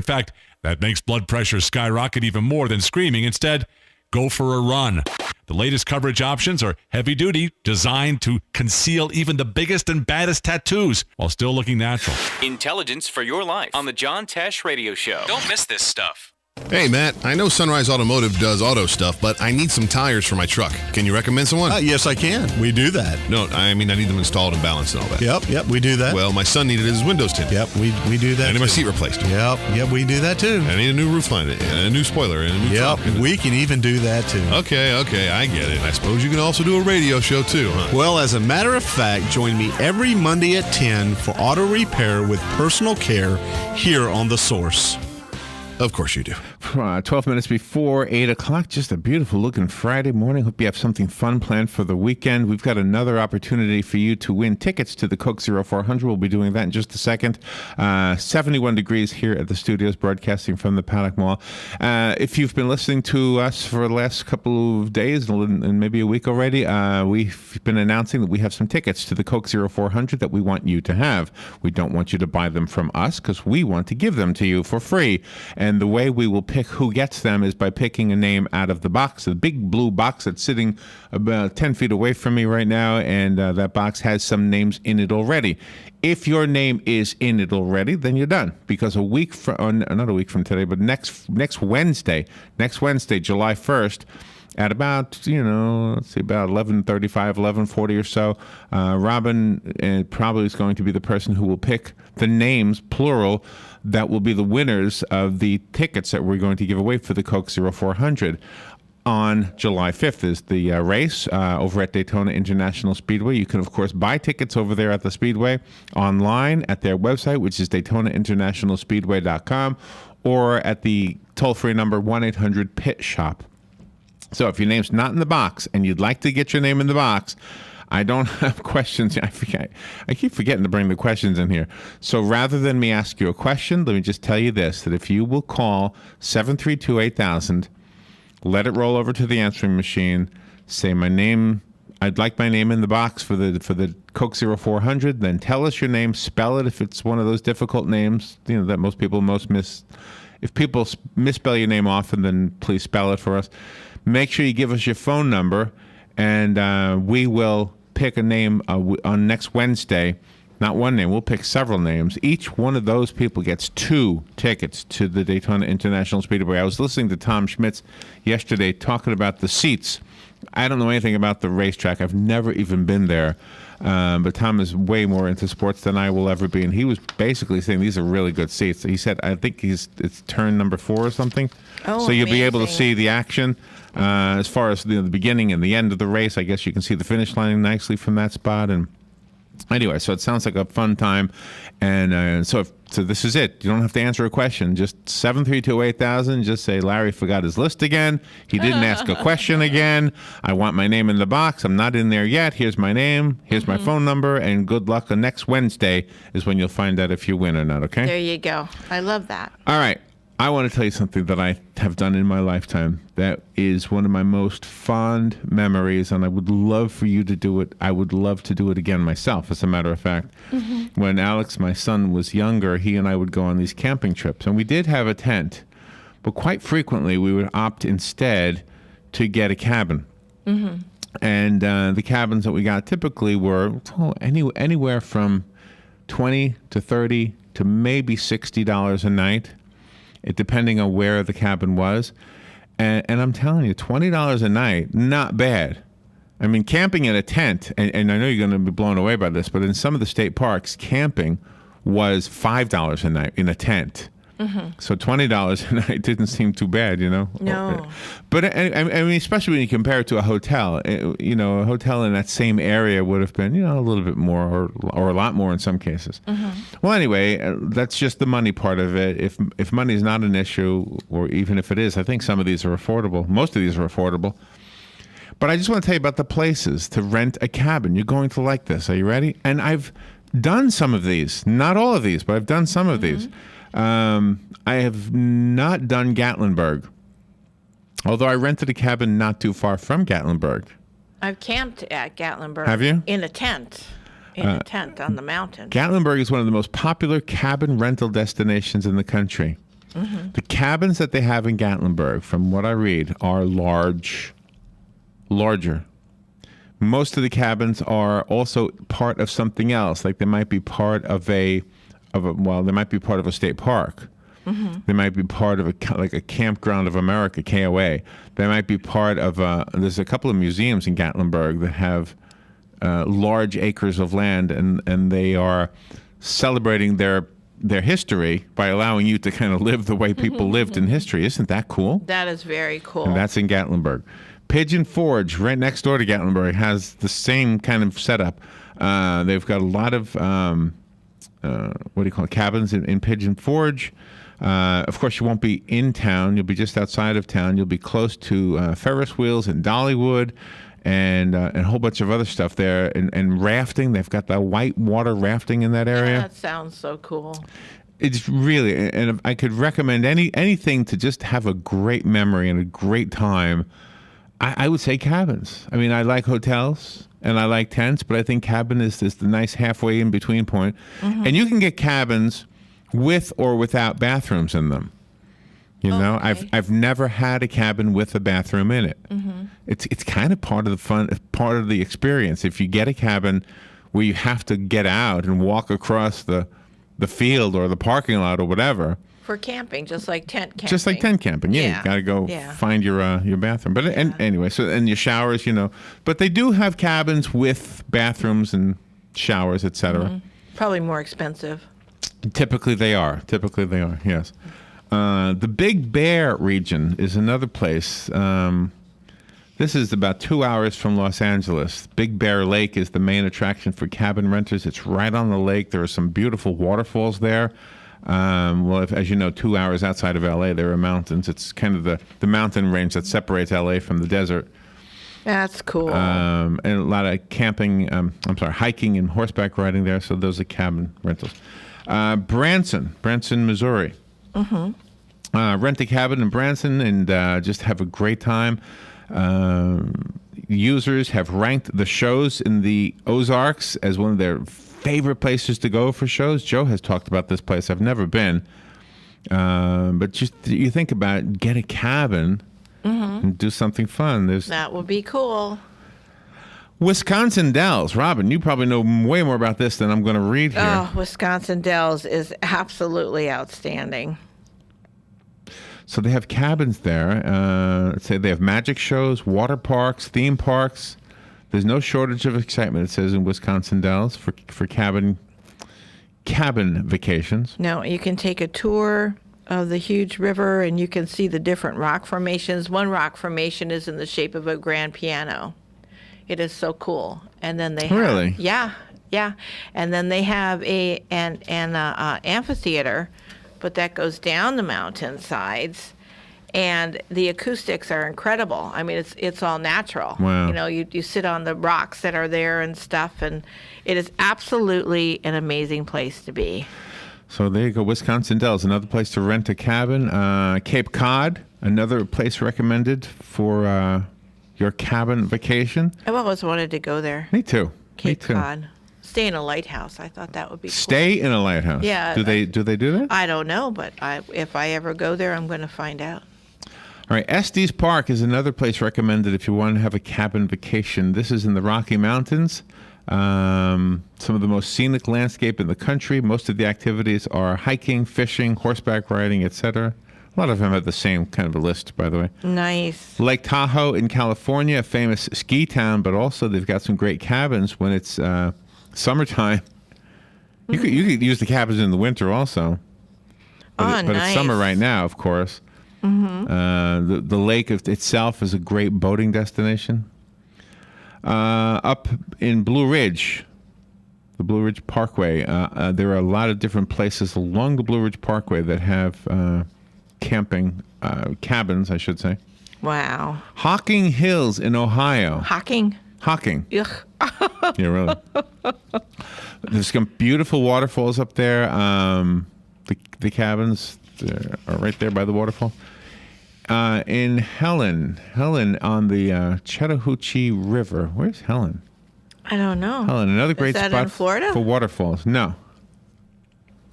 fact, that makes blood pressure skyrocket even more than screaming. Instead, go for a run. The latest coverage options are heavy duty, designed to conceal even the biggest and baddest tattoos while still looking natural. Intelligence for your life on the John Tesh Radio Show. Don't miss this stuff. Hey, Matt, I know Sunrise Automotive does auto stuff, but I need some tires for my truck. Can you recommend someone? Yes, I can. We do that. No, I mean I need them installed and balanced and all that. Yep, we do that. Well, my son needed his windows tinted. Yep, we do that. I need my seat replaced. Yep, we do that too. I need a new roof line and a new spoiler and a new Yep, trunk. we can even do that too. Okay, I get it. I suppose you can also do a radio show too, huh? Well, as a matter of fact, join me every Monday at 10 for auto repair with personal care here on The Source. Of course you do. 12 minutes before 8 o'clock. Just a beautiful looking Friday morning. Hope you have something fun planned for the weekend. We've got another opportunity for you to win tickets to the Coke 0400. We'll be doing that in just a second. 71 degrees here at the studios, broadcasting from the Paddock Mall. If you've been listening to us for the last couple of days and maybe a week already, we've been announcing that we have some tickets to the Coke 0400 that we want you to have. We don't want you to buy them from us because we want to give them to you for free. And the way we will pick who gets them is by picking a name out of the box, the big blue box that's sitting about 10 feet away from me right now, and that box has some names in it already. If your name is in it already, then you're done, because not a week from today, but next Wednesday, July 1st, at about, let's see, about 11:35, 11:40 or so, Robin probably is going to be the person who will pick the names, plural, that will be the winners of the tickets that we're going to give away for the Coke 0400. On July 5th is the race over at Daytona International Speedway. You can, of course, buy tickets over there at the Speedway online at their website, which is DaytonaInternationalSpeedway.com, or at the toll-free number 1-800-PIT-SHOP. So if your name's not in the box and you'd like to get your name in the box, I don't have questions. I keep forgetting to bring the questions in here. So rather than me ask you a question, let me just tell you this, that if you will call 732-8000, let it roll over to the answering machine, say my name, I'd like my name in the box for the Coke 0400, then tell us your name, spell it if it's one of those difficult names, that most people miss. If people misspell your name often, then please spell it for us. Make sure you give us your phone number, and we will pick a name on next Wednesday. Not one name, we'll pick several names. Each one of those people gets 2 tickets to the Daytona International Speedway. I was listening to Tom Schmitz yesterday talking about the seats. I don't know anything about the racetrack. I've never even been there. But Tom is way more into sports than I will ever be, and he was basically saying these are really good seats. He said, I think it's turn number 4 or something. Oh, so you'll amazing. be able to see the action as far as the beginning and the end of the race. I guess you can see the finish line nicely from that spot. And anyway, so it sounds like a fun time. And so this is it. You don't have to answer a question. Just 732-8000. Just say, Larry forgot his list again. He didn't ask a question again. I want my name in the box. I'm not in there yet. Here's my name. Here's my phone number. And good luck. Next Wednesday is when you'll find out if you win or not, okay? There you go. I love that. All right. I want to tell you something that I have done in my lifetime that is one of my most fond memories, and I would love for you to do it. I would love to do it again myself, as a matter of fact. When Alex, my son, was younger, he and I would go on these camping trips, and we did have a tent, but quite frequently we would opt instead to get a cabin. And the cabins that we got typically were anywhere from $20 to $30 to maybe $60 a night, depending on where the cabin was. And I'm telling you, $20 a night, not bad. I mean, camping in a tent, and I know you're going to be blown away by this, but in some of the state parks, camping was $5 a night in a tent. So $20 a night didn't seem too bad, No. But I mean, especially when you compare it to a hotel, a hotel in that same area would have been, a little bit more or a lot more in some cases. Well, anyway, that's just the money part of it. If money is not an issue, or even if it is, I think some of these are affordable. Most of these are affordable. But I just want to tell you about the places to rent a cabin. You're going to like this. Are you ready? And I've done some of these. Not all of these, but I've done some of these. I have not done Gatlinburg, although I rented a cabin not too far from Gatlinburg. I've camped at Gatlinburg. Have you? In a tent. A tent on the mountain. Gatlinburg is one of the most popular cabin rental destinations in the country. The cabins that they have in Gatlinburg, from what I read, are larger. Most of the cabins are also part of something else. Like they might be part of they might be part of a state park. They might be part of a Campground of America, KOA. They might be part of there's a couple of museums in Gatlinburg that have large acres of land, and they are celebrating their history by allowing you to kind of live the way people lived in history. Isn't that cool? That is very cool. And that's in Gatlinburg. Pigeon Forge, right next door to Gatlinburg, has the same kind of setup. They've got a lot of cabins in Pigeon Forge. Of course, you won't be in town. You'll be just outside of town. You'll be close to Ferris wheels and Dollywood, and a whole bunch of other stuff there. And rafting. They've got the white water rafting in that area. That sounds so cool. It's really, and if I could recommend anything to just have a great memory and a great time, I would say cabins. I mean, I like hotels and I like tents, but I think cabin is the nice halfway in between point. And you can get cabins with or without bathrooms in them. You know, Okay. I've never had a cabin with a bathroom in it. It's kind of part of the fun, part of the experience. If you get a cabin where you have to get out and walk across the field or the parking lot or whatever, For camping, just like tent camping. just like tent camping, you got to go find your bathroom. But anyway, and your showers, But they do have cabins with bathrooms and showers, etc. Probably more expensive. Typically they are. Yes. The Big Bear region is another place. This is about 2 hours from Los Angeles. Big Bear Lake is the main attraction for cabin renters. It's right on the lake. There are some beautiful waterfalls there. As you know, 2 hours outside of LA, there are mountains. It's kind of the mountain range that separates LA from the desert. That's cool. And a lot of hiking and horseback riding there. So those are cabin rentals. Branson, Missouri. Rent a cabin in Branson and just have a great time. Users have ranked the shows in the Ozarks as one of their favorite places to go for shows. Joe has talked about this place. I've never been. But just you think about it, get a cabin and do something fun. That would be cool. Wisconsin Dells. Robin, you probably know way more about this than I'm going to read here. Oh, Wisconsin Dells is absolutely outstanding. So they have cabins there. Say they have magic shows, water parks, theme parks. There's no shortage of excitement, it says in Wisconsin Dells for cabin vacations. No, you can take a tour of the huge river and you can see the different rock formations. One rock formation is in the shape of a grand piano. It is so cool. And then they have, Really? Yeah. And then they have an amphitheater, but that goes down the mountain sides, and the acoustics are incredible. I mean, it's all natural. Wow. You sit on the rocks that are there and stuff, and it is absolutely an amazing place to be. So there you go, Wisconsin Dells, another place to rent a cabin. Cape Cod, another place recommended for your cabin vacation. I've always wanted to go there. Me too. Cape Me too. Cod. Stay in a lighthouse. I thought that would be cool. Stay in a lighthouse. Yeah. Do they do that? I don't know, but if I ever go there, I'm going to find out. All right, Estes Park is another place recommended if you want to have a cabin vacation. This is in the Rocky Mountains. Some of the most scenic landscape in the country. Most of the activities are hiking, fishing, horseback riding, etc. A lot of them have the same kind of a list, by the way. Nice. Lake Tahoe in California, a famous ski town, but also they've got some great cabins when it's summertime. You could use the cabins in the winter also. But Nice. It's summer right now, of course. The lake itself is a great boating destination. Up in Blue Ridge, the Blue Ridge Parkway, there are a lot of different places along the Blue Ridge Parkway that have camping cabins, I should say. Wow. Hocking Hills in Ohio. Hocking. Hocking. Ugh. Yeah, really. There's some beautiful waterfalls up there. The cabins are right there by the waterfall. In Helen on the Chattahoochee River. Where's Helen? I don't know. Helen, another great Is that spot in Florida? for waterfalls. No.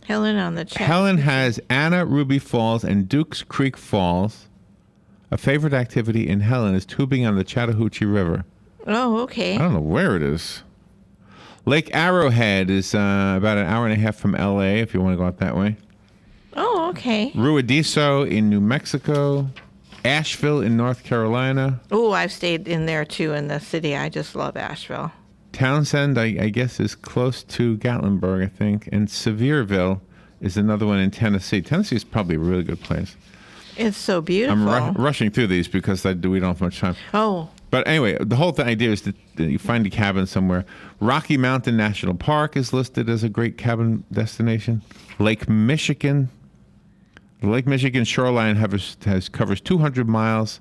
Helen has Anna Ruby Falls and Dukes Creek Falls. A favorite activity in Helen is tubing on the Chattahoochee River. Oh, okay. I don't know where it is. Lake Arrowhead is about an hour and a half from L.A. if you want to go out that way. Oh, okay. Ruidiso in New Mexico. Asheville in North Carolina. Oh, I've stayed in there too in the city. I just love Asheville. Townsend, I guess, is close to Gatlinburg, I think. And Sevierville is another one in Tennessee. Tennessee is probably a really good place. It's so beautiful. I'm rushing through these because we don't have much time. Oh. But anyway, the whole idea is that you find a cabin somewhere. Rocky Mountain National Park is listed as a great cabin destination. Lake Michigan shoreline covers 200 miles.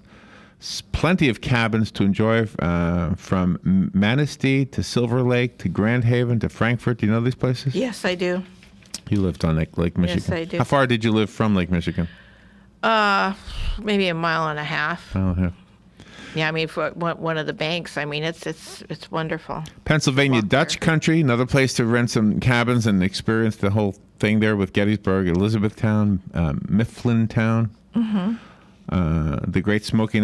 Plenty of cabins to enjoy from Manistee to Silver Lake to Grand Haven to Frankfort. Do you know these places? Yes, I do. You lived on Lake Michigan. Yes, I do. How far did you live from Lake Michigan? Maybe a mile and a half. Oh, yeah. Yeah, I mean, for one of the banks, I mean, it's wonderful. Pennsylvania Walk Dutch there. Country, another place to rent some cabins and experience the whole thing there with Gettysburg, Elizabethtown, Mifflintown, the Great Smoky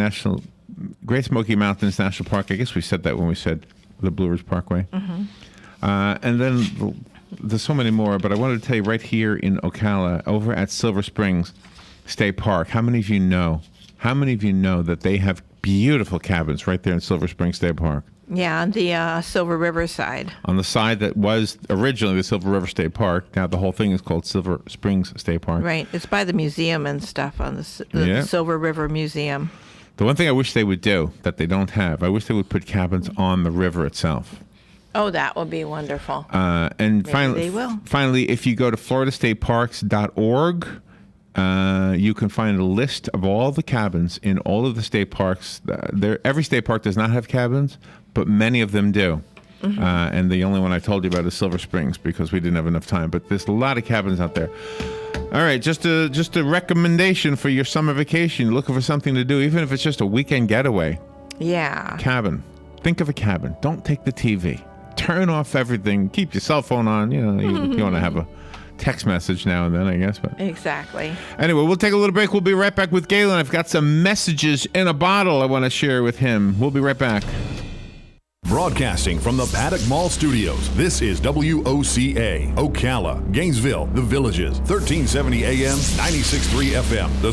Mountains National Park. I guess we said that when we said the Blue Ridge Parkway. And then there's so many more, but I wanted to tell you right here in Ocala, over at Silver Springs State Park. How many of you know that they have beautiful cabins right there in Silver Springs State Park? Yeah, on the Silver River side. On the side that was originally the Silver River State Park, now the whole thing is called Silver Springs State Park. Right. It's by the museum and stuff on the Yeah. Silver River Museum. The one thing I wish they would do that they don't have, I wish they would put cabins on the river itself. Oh, that would be wonderful. And finally, they will. Finally, if you go to floridastateparks.org, you can find a list of all the cabins in all of the state parks. Every state park does not have cabins, but many of them do. And the only one I told you about is Silver Springs because we didn't have enough time. But there's a lot of cabins out there. All right, just a recommendation for your summer vacation. You're looking for something to do, even if it's just a weekend getaway. Yeah. Cabin. Think of a cabin. Don't take the TV. Turn off everything. Keep your cell phone on. You want to have a text message now and then, I guess. But Exactly. anyway, we'll take a little break. We'll be right back with Galen. I've got some messages in a bottle I want to share with him. We'll be right back. Broadcasting from the Paddock Mall Studios, this is WOCA, Ocala, Gainesville, The Villages, 1370 AM, 96.3 FM, The